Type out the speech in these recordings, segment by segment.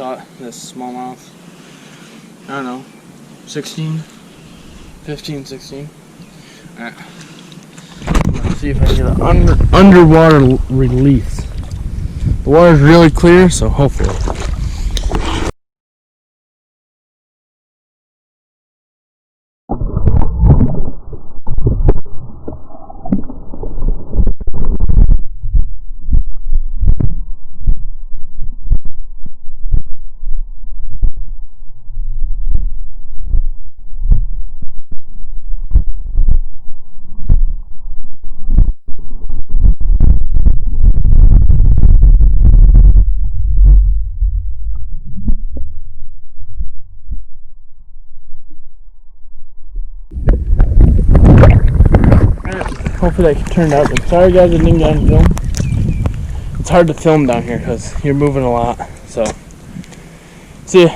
caught this smallmouth. I don't know, 16, 15, 16. Alright. Let's see if I can get an underwater release. The water's really clear, so hopefully. Hopefully that turned out good. Sorry guys, I didn't get on film. It's hard to film down here because you're moving a lot. So, see ya.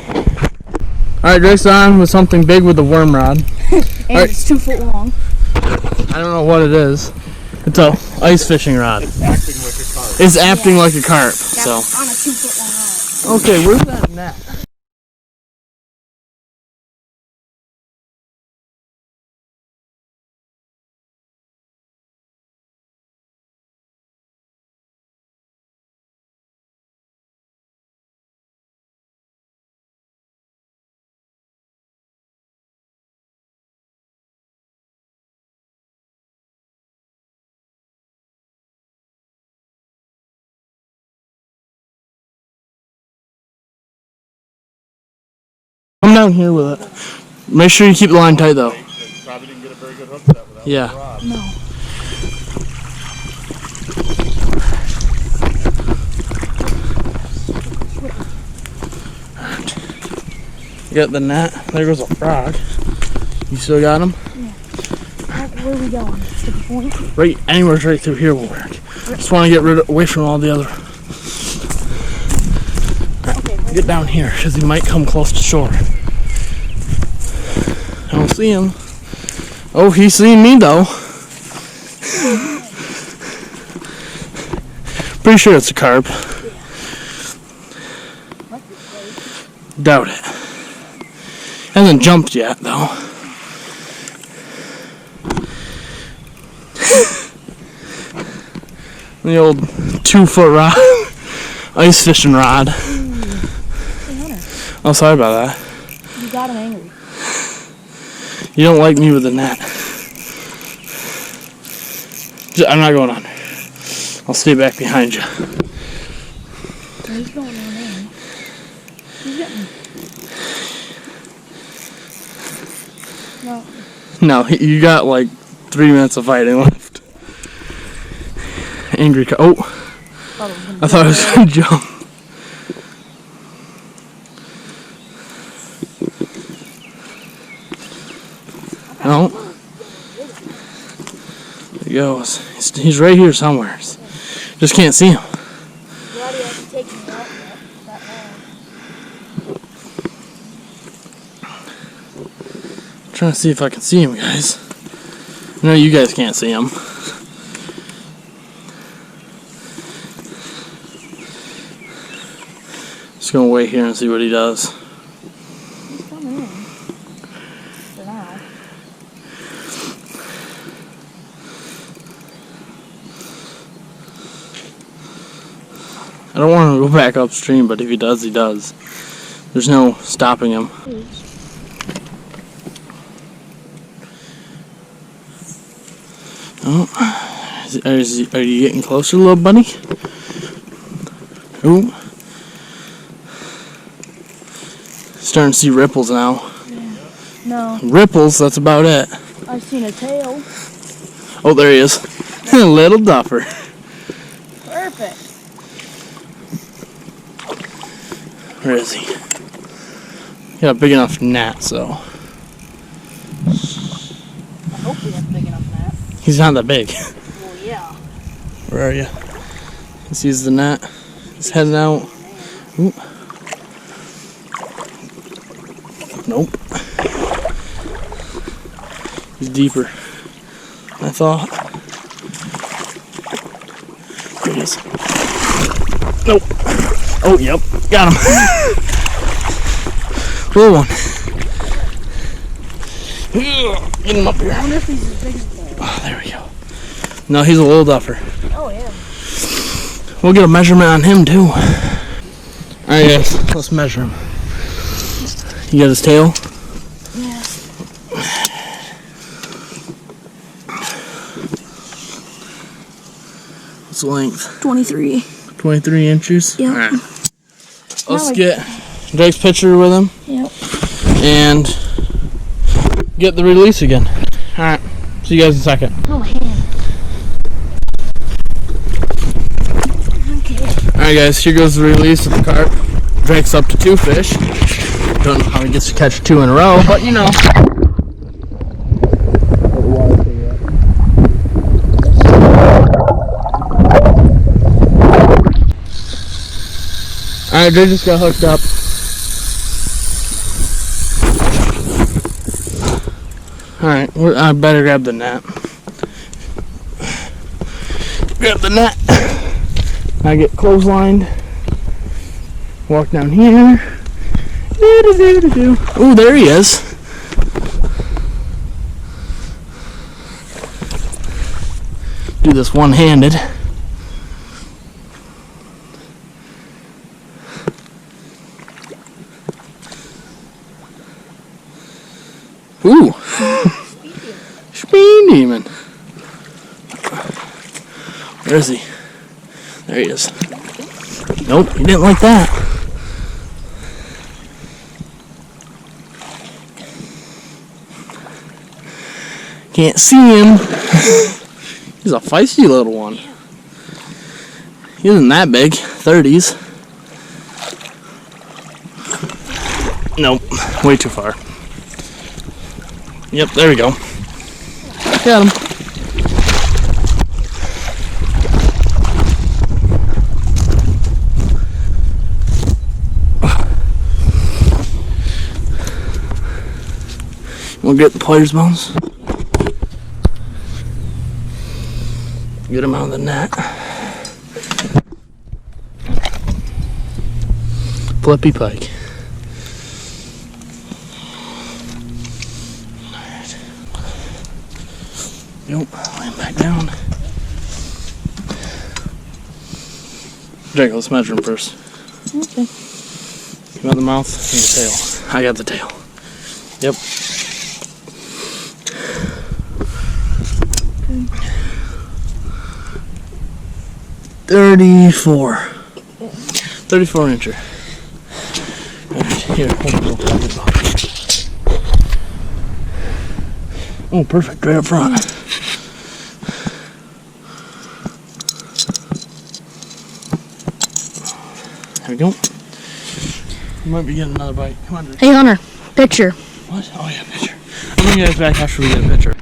Alright, Drake's on with something big with a worm rod. And it's 2 foot long. I don't know what it is. It's a ice fishing rod. It's acting like a carp. It's acting like a carp. That's So. on a 2 foot long rod. Okay, where's that net? Come down here with it. Make sure you keep the line tight though. Probably didn't get a very good hook for that without Yeah. the rod. No. You got the net. There goes a frog. You still got him? Yeah. Where are we going? To the point? Right, anywhere's right through here will work. Just want to get away from all the other. Okay. Get down here because he might come close to shore. I don't see him. Oh, he's seeing me though. Pretty sure it's a carp. Doubt it. Hasn't jumped yet though. The old 2 foot rod, ice fishing rod. Oh, sorry about that. You got him angry. You don't like me with the net. I'm not going under. I'll stay back behind you. He's going on in. He's getting. No. No, you got like 3 minutes of fighting left. Angry oh, I thought I was gonna jump. No. There he goes. He's right here somewhere. Just can't see him. Glad he hasn't taken me out yet. That long. I'm trying to see if I can see him, guys. I know you guys can't see him. Just gonna wait here and see what he does. He's coming in. For now. I don't want him to go back upstream, but if he does, he does. There's no stopping him. Oh, are you getting closer, little buddy? Ooh. Starting to see ripples now. Yeah. No. Ripples, that's about it. I've seen a tail. Oh, there he is. Little duffer. Perfect. Where is he? Got a big enough gnat, so. I hope we have big enough net. He's not that big. Well, yeah. Where are you? Let's use the net. He's heading out. Ooh. Nope. He's deeper than I thought. There he is. Nope. Oh, yep. Got him. Cool one. Get him up here. I wonder if he's as big as that. Oh, there we go. No, he's a little duffer. Oh, yeah. We'll get a measurement on him too. Alright guys, let's measure him. You got his tail? Yeah. What's the length? 23. 23 inches? Yep. Alright. Let's like- get Drake's picture with him Yep. and get the release again. Alright, see you guys in a second. Oh, hand. Okay. Alright guys, here goes the release of the carp. Drake's up to 2 fish. Don't know how he gets to catch 2 in a row, but you know. Alright, Drake just got hooked up. Alright, I better grab the net. Grab the net. I get clotheslined. Walk down here. Oh, there he is. Do this one-handed. Ooh. Speed demon. Where is he? There he is. Nope, he didn't like that. Can't see him. He's a feisty little one. He isn't that big. 30s. Nope, way too far. Yep, there we go. Got him. We'll get the player's bones. Get him out of the net. Flippy pike. Alright. Nope, lay him back down. Jake, let's measure him first. Okay. Come out the mouth and the tail. I got the tail. Yep. Okay. 34. 34 incher. Alright, here, hold on. Oh, perfect, right up front. There we go. You might be getting another bite. Come on, Drew. Hey, Hunter. Picture. What? Oh, yeah, picture. I'm bring you guys back after we get a picture.